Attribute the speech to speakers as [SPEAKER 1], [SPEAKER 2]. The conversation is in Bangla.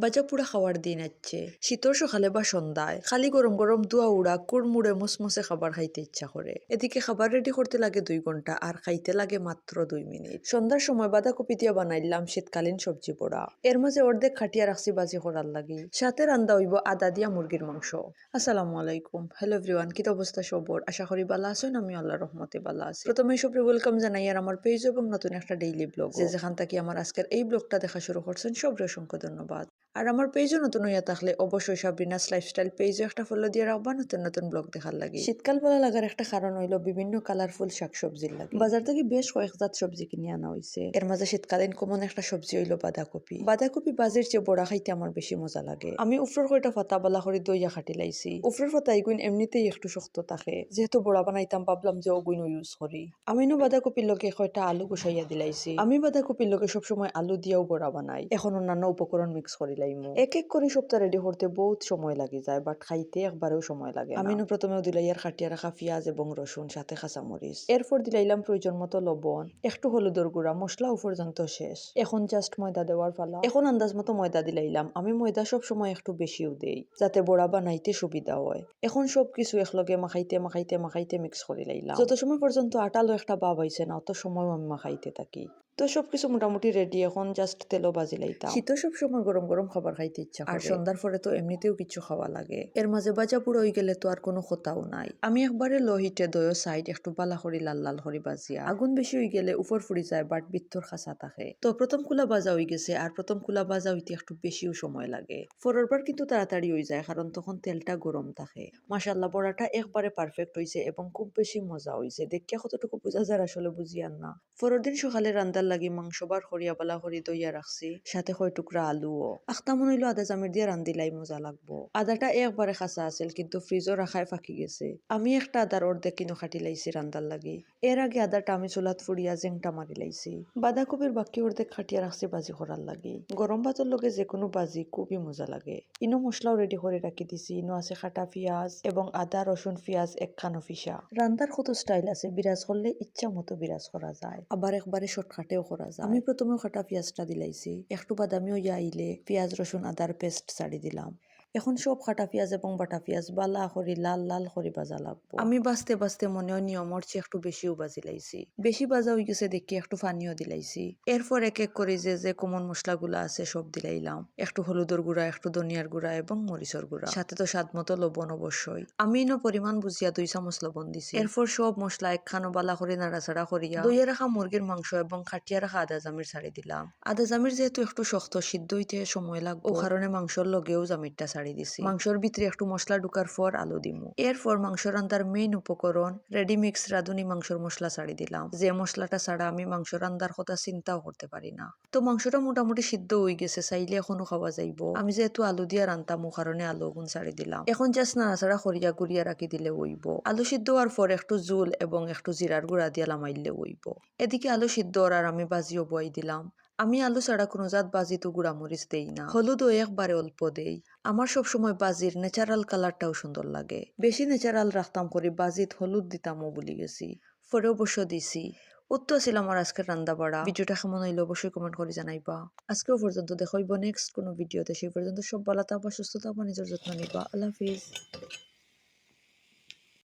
[SPEAKER 1] বাজা পুরা খাওয়ার দিন আছে শীতর সকালে বা সন্ধ্যায় খালি গরম গরম দুয়া উড়া কুড়মুড়ে মুসমুসে খাবার খাইতে ইচ্ছা করে। এদিকে খাবার রেডি করতে লাগে 2 ঘন্টা আর খাইতে লাগে মাত্র 2 মিনিট। সন্ধ্যার সময় বাঁধাকপি দিয়ে বানাইলাম শীতকালীন সবজি পোড়া। এর মাঝে অর্ধেক খাটিয়া রাখছি বাজি করার লাগি। সাথে রান্দা হইব আদা দিয়া মুরগির মাংস। আসসালামু আলাইকুম, হ্যালো এভরিওয়ান, কি অবস্থা সবর? আশা করি ভালো আছেন। আমি আল্লাহর রহমতে ভালো আছি। প্রথমে সবরে ওয়েলকাম জানাই আর আমার পেজ এবং নতুন একটা ডেইলি ব্লগ যেখান থেকে আমার আজকের এই ব্লগটা দেখা শুরু করছেন সবরে অসংখ্য ধন্যবাদ। আর আমার পেজও নতুন হইয়া থাকলে অবশ্যই সাবরিনাস লাইফস্টাইল পেজও একটা ফলো দিয়ে রাখবা নতুন নতুন ব্লগ দেখার লাগে। শীতকাল ভালো লাগার একটা কারণ হইলো বিভিন্ন কালারফুল শাকসবজির লাগে। বাজার থেকে বেশ কয়েক জাত সবজি কিনে আনা হয়েছে। এর মাঝে শীতকালীন কমন একটা সবজি হইলো বাঁধাকপি। বাঁধাকপি বাজির চেয়ে বড়া খাইতে আমার বেশি মজা লাগে। আমি উফরের কয়টা ফাতা বালা করে দইয়া খাটি লাইছি। উফরের ফাতা এগুন এমনিতেই একটু শক্ত থাকে, যেহেতু বড়া বানাইতাম ভাবলাম যে ওগুইন ইউজ করি। আমি বাঁধাকপির লোকে কয়টা আলু গুছাইয়া দিলাইছি। আমি বাঁধাকপির লোকে সবসময় আলু দিয়েও বড়া বানাই। এখন অন্যান্য উপকরণ মিক্স করি লাইমু। এক এক করে সপ্তাহ রেডি করতে বহুত সময় লাগে যায়, বাট খাইতে একবারেও সময় লাগে। আমি প্রথমেও দিলাইয়ার খাটিয়া রাখা পেঁয়াজ এবং রসুন সাথে কাঁচামরিচ। এরপর দিলাইলাম প্রয়োজন মতো লবণ, একটু হলুদের গুঁড়া, মশলা পর্যন্ত শেষ। এখন জাস্ট ময়দা দেওয়ার পালা। এখন আন্দাজ মতো ময়দা দিলাইলাম। আমি ময়দা সব সময় একটু বেশিও দেই যাতে বড়া বানাইতে সুবিধা হয়। এখন সবকিছু একলগে মাখাইতে মাখাইতে মাখাইতে মিক্স করে লাইলাম। যত সময় পর্যন্ত আটালো একটা ভাব হইছে না, অত সময় আমি মাখাইতে থাকি। তো সবকিছু মোটামুটি রেডি। এখন জাস্ট তেলও বাজি লাইতাম। শীত সব সময় গরম গরম খাবার খাইতে ইচ্ছা করে, আর সন্ধ্যার পরে তো এমনিতেও কিছু খাওয়া লাগে। এর মাঝে বাজা পুরো হয়ে গেলে তো আর কোনো কথাও নাই। আমি একবারে লো হিটে দইও সাইড একটু বালা করি লাল লাল করি বাজিয়া। আগুন বেশি হয়ে গেলে উপর ফুড়ি যায়, বাট ভিতর খাসা থাকে। তো প্রথম কুলা বাজা হয়ে গেছে, আর প্রথম কুলা বাজা হইতে একটু বেশিও সময় লাগে। পরের বার কিন্তু তাড়াতাড়ি হয়ে যায়, কারণ তখন তেলটা গরম থাকে। মাশাআল্লাহ, বড়াটা একবারে পারফেক্ট হয়েছে এবং খুব বেশি মজা হয়েছে। দেখিয়া কতটুকু বোঝা যায় আসলে বুঝিয়ান না। পরের দিন সকালে রান্দার লাগি মাংস বার করিয়া বালা করি দইয়া রাখছি, সাথে 6 টুকরা আলুও। আখতা মনে হইলো আদা জামির দিয়ে রান্দিলাই মজা লাগবো। আদাটা একবারে খাসা আছিল, কিন্তু ফ্রিজও রাখায় ফাঁকি গেছে। আমি একটা আদার অর্ধেক কিনো খাটি লাইছি রান্দার লাগি। এর আগে আদাটা আমি চুলাত ফুড়িয়া জেংটা মারি লাইছি। বাঁধাকপির বাকি অর্ধেক খাটিয়া রাখছি বাজি করার লাগি। গরম ভাতের লগে যে কোনো বাজি খুবই মজা লাগে। ইনো মশলাও রেডি করে রাখি দিছি। ইনো আছে কাটা পেঁয়াজ এবং আদা রসুন পেঁয়াজ একখানো ফিসা। রান্দার কত স্টাইল আছে, বিরাজ করলে ইচ্ছা মতো বিরাজ করা যায়, আবার একবারে শর্টকাটেও করা যায়। আমি প্রথমে কাটা পেঁয়াজটা দিলাইছি, একটু বাদামিও আইলে পেঁয়াজ রসুন আদার পেস্ট ছাড়ি দিলাম। এখন সব কাটা পেঁয়াজ এবং বাটা পেঁয়াজ বালা করি লাল লাল করে বাজা লাগবো। আমি বাঁচতে বাঁচতে মনেও নিয়মর চেয়ে একটু বেশিও বাজি লাইছি। বেশি বাজা হয়ে গেছে দেখি একটু পানিও দিলাইছি। এরপর এক এক করে যে কমন মশলাগুলো আছে সব দিলাইলাম। একটু হলুদের গুঁড়া, একটু ধনিয়ার গুঁড়া এবং মরিচের গুঁড়া, সাথে তো স্বাদ মতো লবণ অবশ্যই। আমি পরিমাণ বুঝিয়া 2 চামচ লবণ দিছি। এরপর সব মশলা একখানো বালা করে নাড়াচাড়া করিয়া দইয়ে রাখা মুরগির মাংস এবং খাটিয়া রাখা আদা জামির ছাড়ি দিলাম। আদা জামির যেহেতু একটু শক্ত, সিদ্ধ হইতে সময় লাগবে, ও কারণে মাংসর লগেও জামিরটা ছাড়ি দিছি। মাংসর ভিতরে একটু মশলা ঢুকার পর আলু দিমু। এরপর মাংস রান্দার মেইন উপকরণ রেডি মিক্স রাঁধুনি মাংসর মশলা ছাড়ি দিলাম। যে মশলাটা ছাড়া আমি মাংস রান্দার কথা চিন্তাও করতে পারি না। তো মাংসটা মোটামুটি সিদ্ধ হয়ে গেছে, চাইলে এখনো খাওয়া যাইব। আমি যেহেতু আলু দিয়া রান্তাম, ও কারণে আলু গুণ ছাড়ি দিলাম। এখন জাস্ট নাড়াচাড়া করিয়া গুড়িয়া রাখি দিলে হইব। আলু সিদ্ধ হওয়ার পর একটু জুল এবং একটু জিরার গুঁড়া দিয়া লামাইলে হইব। এদিকে আলু সিদ্ধ আর আমি বাজিও বই দিলাম। আমি আলু ছাড়া কোনো জাত বাজি তো গুঁড়া মরিচ দেই না, হলুদও একবারে অল্প দেই। আমার সবসময় বাজির ন্যাচারাল কালারটাও সুন্দর লাগে। বেশি ন্যাচারাল রাখতাম করি, বাজিত হলুদ দিতামও ভুলি গেছি, পরে অবশ্য দিছি। উত্তর ছিল আমার আজকের রান্না বাড়া। ভিডিওটা কেমন হইলো অবশ্যই কমেন্ট করে জানাইবা। আজকেও পর্যন্ত দেখা হইব নেক্সট কোনো ভিডিওতে। সেই পর্যন্ত সব ভালো থাকবা, সুস্থ থাকবা, নিজের যত্ন নিবা। আল্লাহ হাফিজ।